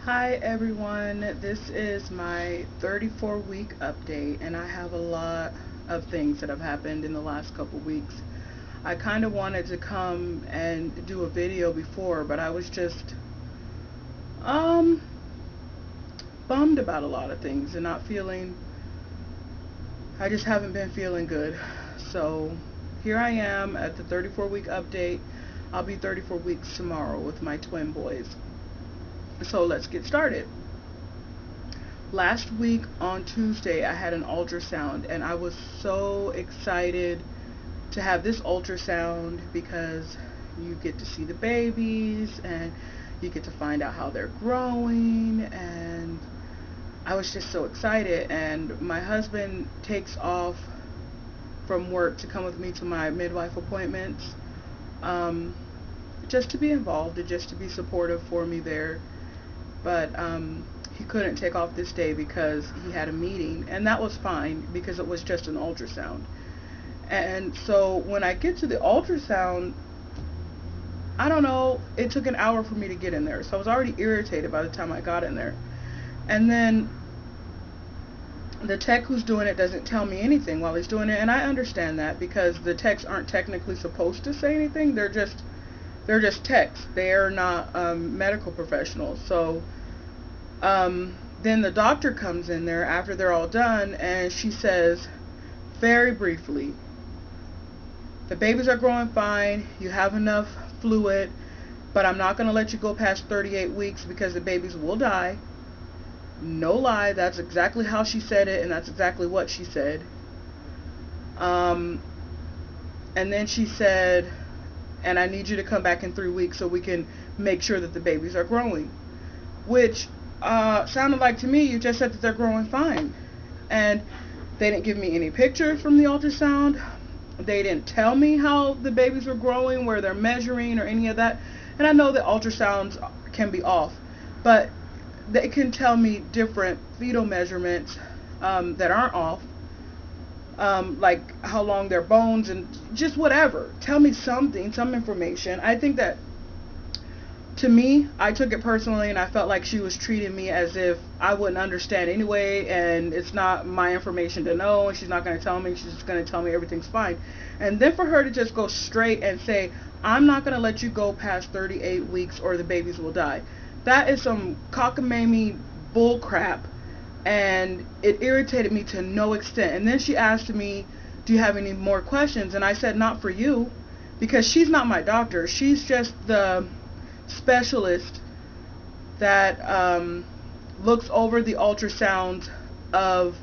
Hi everyone, this is my 34-week update, and I have a lot of things that have happened in the last couple weeks. I kind of wanted to come and do a video before, but I was just um bummed about a lot of things and not feeling I just haven't been feeling good. So, here I am at the 34-week update. I'll be 34 weeks tomorrow with my twin boys. So, let's get started. Last week on Tuesday, I had an ultrasound, and I was so excited to have this ultrasound because you get to see the babies and you get to find out how they're growing, and I was just so excited. And my husband takes off from work to come with me to my midwife appointments, um, just to be involved and just to be supportive for me there. But he couldn't take off this day because he had a meeting, and that was fine because it was just an ultrasound. And so when I get to the ultrasound, I don't know, it took an hour for me to get in there. So I was already irritated by the time I got in there. And then the tech who's doing it doesn't tell me anything while he's doing it, and I understand that because the techs aren't technically supposed to say anything. They're just techs. They're not medical professionals. So then the doctor comes in there after they're all done, and she says very briefly, the babies are growing fine, you have enough fluid, but I'm not going to let you go past 38 weeks because the babies will die. No lie, that's exactly how she said it, and that's exactly what she said. Um, and then she said, and I need you to come back in 3 weeks so we can make sure that the babies are growing. Which sounded like to me you just said that they're growing fine. And they didn't give me any pictures from the ultrasound. They didn't tell me how the babies were growing, where they're measuring, or any of that. And I know that ultrasounds can be off, but they can tell me different fetal measurements that aren't off, like how long their bones and just whatever. Tell me something, some information. I think that to me, I took it personally, and I felt like she was treating me as if I wouldn't understand anyway, and it's not my information to know, and she's not going to tell me. She's just going to tell me everything's fine. And then for her to just go straight and say, I'm not going to let you go past 38 weeks or the babies will die. That is some cockamamie bull crap, and it irritated me to no extent. And then she asked me, do you have any more questions? And I said, not for you, because she's not my doctor. She's just the specialist that looks over the ultrasounds of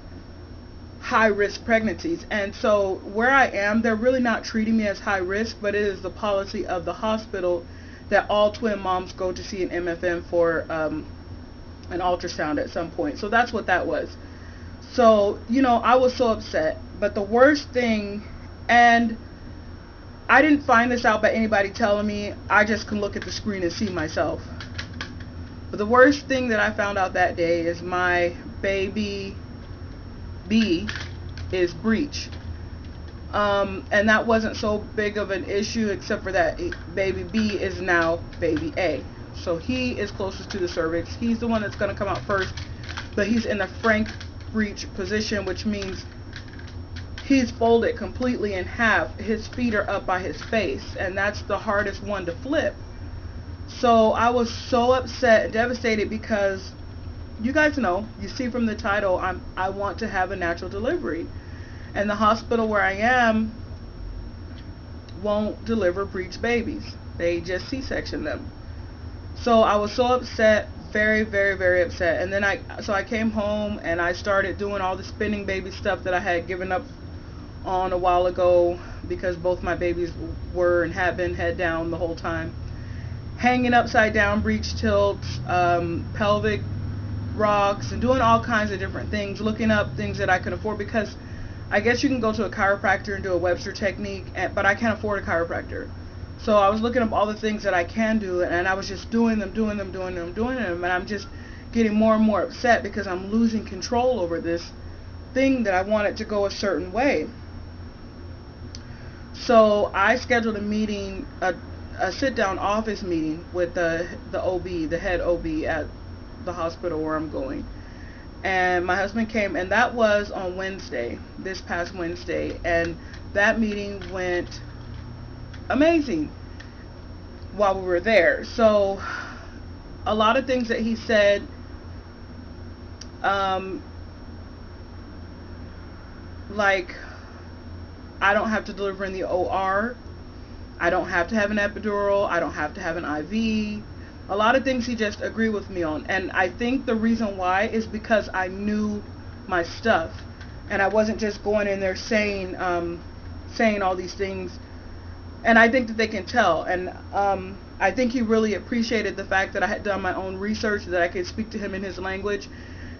high risk pregnancies. And so where I am, they're really not treating me as high risk, but it is the policy of the hospital that all twin moms go to see an MFM for an ultrasound at some point. So that's what that was. So, I was so upset. But the worst thing, and I didn't find this out by anybody telling me. I just can look at the screen and see myself. But the worst thing that I found out that day is my baby B is breech. And that wasn't so big of an issue, except for that baby B is now baby A. So he is closest to the cervix. He's the one that's going to come out first, but he's in the frank breech position, which means he's folded completely in half. His feet are up by his face, and that's the hardest one to flip. So I was so upset and devastated because you guys know, you see from the title, I want to have a natural delivery. And the hospital where I am won't deliver breech babies. They just C-section them. So I was so upset, very, very, very upset. And then I came home and I started doing all the spinning baby stuff that I had given up on a while ago because both my babies were and have been head down the whole time. Hanging upside down breech tilts, pelvic rocks, and doing all kinds of different things, looking up things that I could afford, because I guess you can go to a chiropractor and do a Webster technique, but I can't afford a chiropractor. So I was looking up all the things that I can do, and I was just doing them, and I'm just getting more and more upset because I'm losing control over this thing that I wanted to go a certain way. So I scheduled a sit-down office meeting with the OB, the head OB at the hospital where I'm going. And my husband came, and that was on Wednesday, this past Wednesday, and that meeting went amazing while we were there. So a lot of things that he said, like I don't have to deliver in the OR, I don't have to have an epidural, I don't have to have an IV. A lot of things he just agreed with me on, and I think the reason why is because I knew my stuff, and I wasn't just going in there saying all these things. And I think that they can tell, and I think he really appreciated the fact that I had done my own research, that I could speak to him in his language,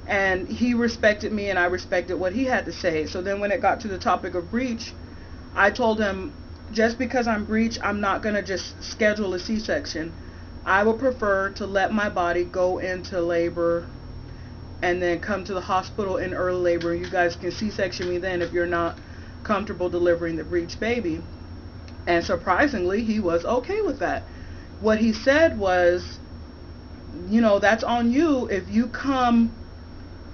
and he respected me, and I respected what he had to say. So then when it got to the topic of breech, I told him, just because I'm breech, I'm not going to just schedule a C-section. I would prefer to let my body go into labor and then come to the hospital in early labor. You guys can C-section me then if you're not comfortable delivering the breech baby. And surprisingly, he was okay with that. What he said was, that's on you. If you come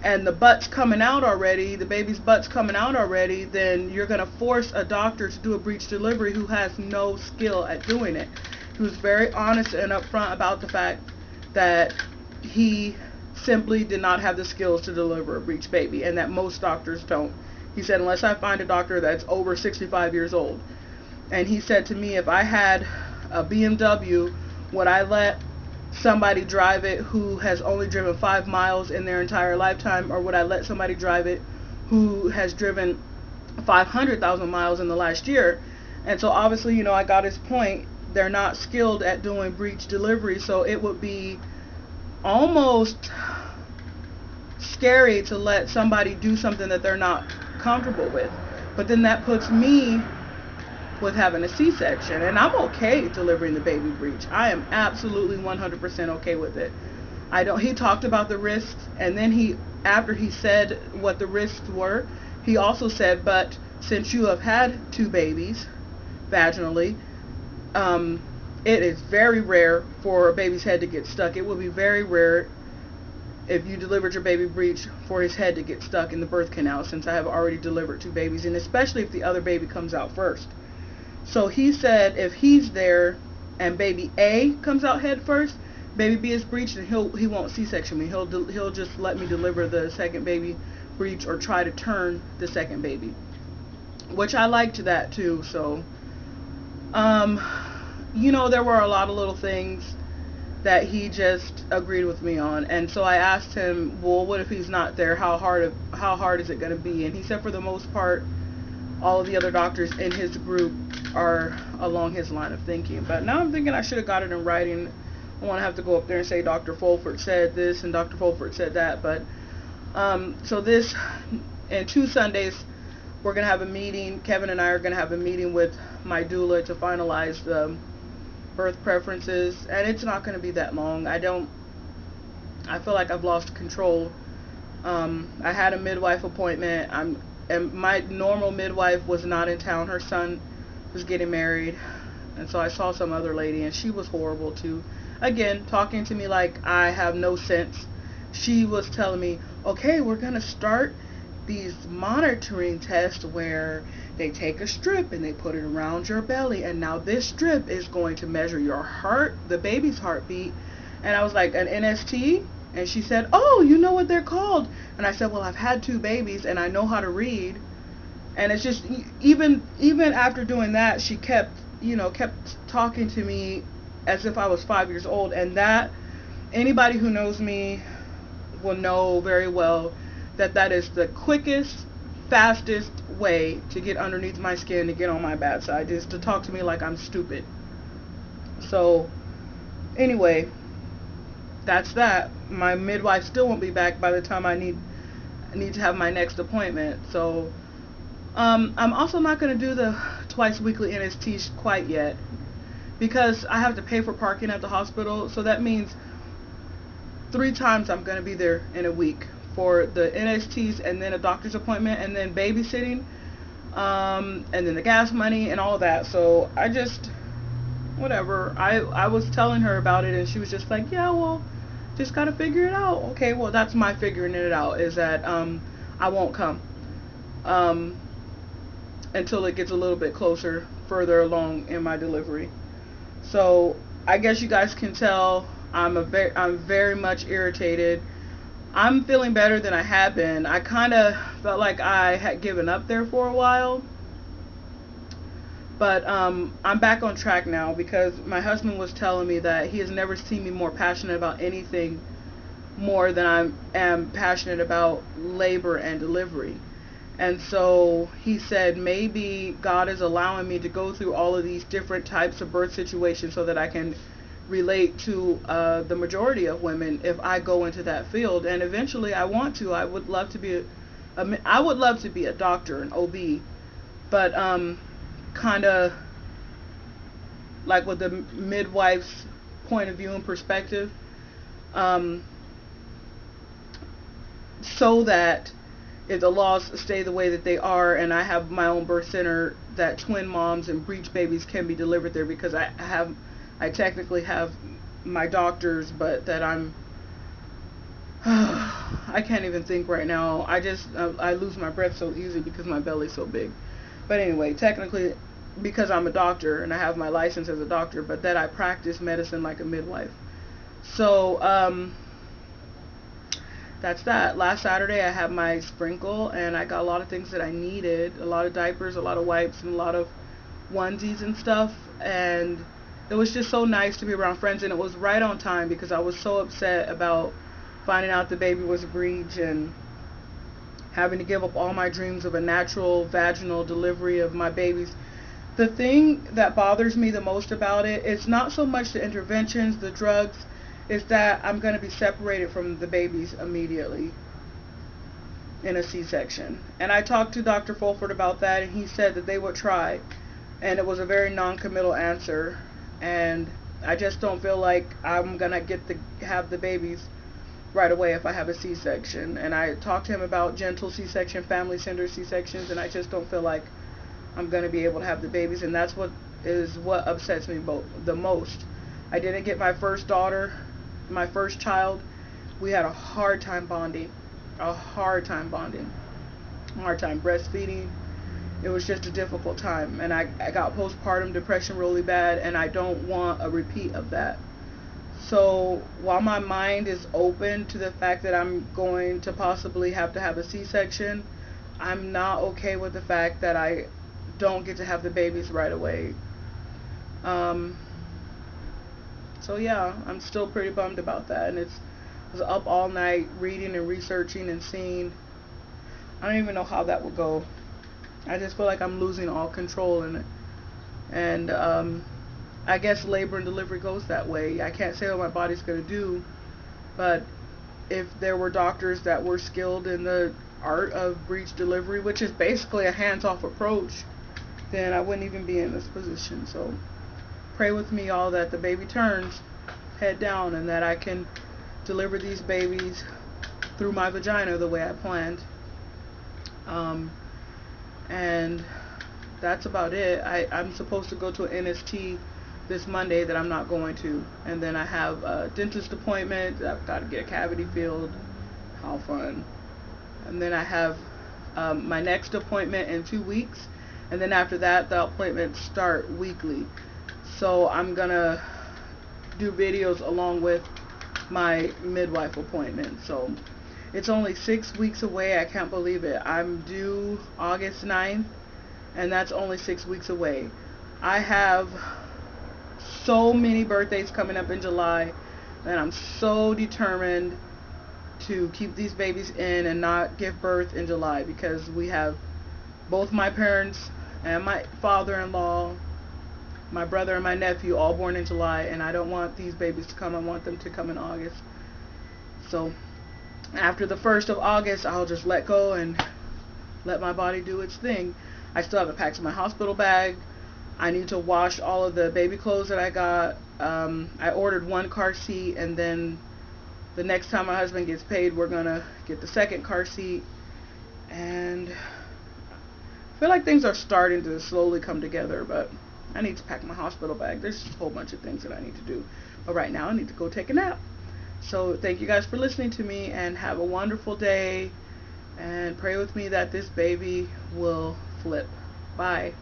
and the butt's coming out already, the baby's butt's coming out already, then you're going to force a doctor to do a breech delivery who has no skill at doing it. He was very honest and upfront about the fact that he simply did not have the skills to deliver a breech baby, and that most doctors don't. He said, unless I find a doctor that's over 65 years old. And he said to me, if I had a BMW, would I let somebody drive it who has only driven 5 miles in their entire lifetime, or would I let somebody drive it who has driven 500,000 miles in the last year? And so obviously, I got his point. They're not skilled at doing breech delivery, so it would be almost scary to let somebody do something that they're not comfortable with. But then that puts me with having a C-section, and I'm okay delivering the baby breech. I am absolutely 100% okay with it. He talked about the risks, and then after he said what the risks were, he also said, but since you have had 2 babies vaginally, it is very rare for a baby's head to get stuck. It will be very rare if you delivered your baby breech for his head to get stuck in the birth canal, since I have already delivered 2 babies, and especially if the other baby comes out first. So he said if he's there and baby A comes out head first, baby B is breech, and he won't C-section me. He'll just let me deliver the second baby breech, or try to turn the second baby, which I liked that too. So there were a lot of little things that he just agreed with me on. And so I asked him, well, what if he's not there? How hard is it going to be? And he said for the most part, all of the other doctors in his group are along his line of thinking. But now I'm thinking I should have got it in writing. I want to have to go up there and say Dr. Fulford said this and Dr. Fulford said that. But so this, in 2 Sundays, we're going to have a meeting. Kevin and I are going to have a meeting with my doula to finalize the birth preferences, and it's not going to be that long. I feel like I've lost control. I had a midwife appointment, and my normal midwife was not in town. Her son was getting married, and so I saw some other lady, and she was horrible too. Again, talking to me like I have no sense. She was telling me, okay, we're going to start these monitoring tests where they take a strip and they put it around your belly, and now this strip is going to measure your heart, the baby's heartbeat. And I was like, an NST? And she said, oh, you know what they're called? And I said, well, I've had 2 babies and I know how to read. And it's just, even after doing that, she kept talking to me as if I was 5 years old. And that, anybody who knows me will know very well that is the quickest, fastest way to get underneath my skin, to get on my bad side, is to talk to me like I'm stupid. So anyway, that's that. My midwife still won't be back by the time I need to have my next appointment. So I'm also not going to do the twice weekly NST quite yet, because I have to pay for parking at the hospital. So that means 3 times I'm going to be there in a week for the NSTs, and then a doctor's appointment, and then babysitting, and then the gas money and all that. So I just, whatever. I was telling her about it, and she was just like, yeah, well, just gotta figure it out. Okay, well, that's my figuring it out, is that I won't come um, until it gets a little bit closer, further along in my delivery. So I guess you guys can tell I'm very much irritated. I'm feeling better than I had been. I kind of felt like I had given up there for a while, but I'm back on track now because my husband was telling me that he has never seen me more passionate about anything more than I am passionate about labor and delivery. And so he said maybe God is allowing me to go through all of these different types of birth situations so that I can relate to the majority of women if I go into that field. And eventually I want to. I would love to be I would love to be a doctor, an OB, but kind of like with the midwife's point of view and perspective, um, so that if the laws stay the way that they are and I have my own birth center, that twin moms and breech babies can be delivered there, because I technically have my doctors, but that I can't even think right now. I lose my breath so easy because my belly's so big. But anyway, technically, because I'm a doctor and I have my license as a doctor, but that I practice medicine like a midwife. So that's that. Last Saturday I had my sprinkle and I got a lot of things that I needed, a lot of diapers, a lot of wipes, and a lot of onesies and stuff, and it was just so nice to be around friends, and it was right on time because I was so upset about finding out the baby was a breech and having to give up all my dreams of a natural vaginal delivery of my babies. The thing that bothers me the most about it is not so much the interventions, the drugs, is that I'm going to be separated from the babies immediately in a C-section. And I talked to Dr. Fulford about that, and he said that they would try, and it was a very non-committal answer, and I just don't feel like I'm going to get to have the babies right away if I have a C-section. And I talked to him about gentle C-section, family center C-sections, and I just don't feel like I'm going to be able to have the babies, and that's what upsets me the most. I didn't get my first daughter, my first child. We had a hard time bonding, hard time breastfeeding. It was just a difficult time, and I got postpartum depression really bad, and I don't want a repeat of that. So while my mind is open to the fact that I'm going to possibly have to have a C-section, I'm not okay with the fact that I don't get to have the babies right away. So yeah, I'm still pretty bummed about that, and I was up all night reading and researching and seeing. I don't even know how that would go. I just feel like I'm losing all control in it, and I guess labor and delivery goes that way. I can't say what my body's going to do, but if there were doctors that were skilled in the art of breech delivery, which is basically a hands-off approach, then I wouldn't even be in this position. So pray with me, all, that the baby turns head down and that I can deliver these babies through my vagina the way I planned. And that's about it. I'm supposed to go to an NST this Monday that I'm not going to, and then I have a dentist appointment. I've got to get a cavity filled. How fun. And then I have my next appointment in 2 weeks, and then after that the appointments start weekly. So I'm gonna do videos along with my midwife appointment. So it's only 6 weeks away. I can't believe it. I'm due August 9th, and that's only 6 weeks away. I have so many birthdays coming up in July, and I'm so determined to keep these babies in and not give birth in July, because we have both my parents and my father-in-law, my brother and my nephew, all born in July, and I don't want these babies to come. I want them to come in August. So after the 1st of August, I'll just let go and let my body do its thing. I still haven't packed my hospital bag. I need to wash all of the baby clothes that I got. I ordered 1 car seat, and then the next time my husband gets paid, we're going to get the 2nd car seat. And I feel like things are starting to slowly come together, but I need to pack my hospital bag. There's just a whole bunch of things that I need to do. But right now I need to go take a nap. So thank you guys for listening to me, and have a wonderful day, and pray with me that this baby will flip. Bye.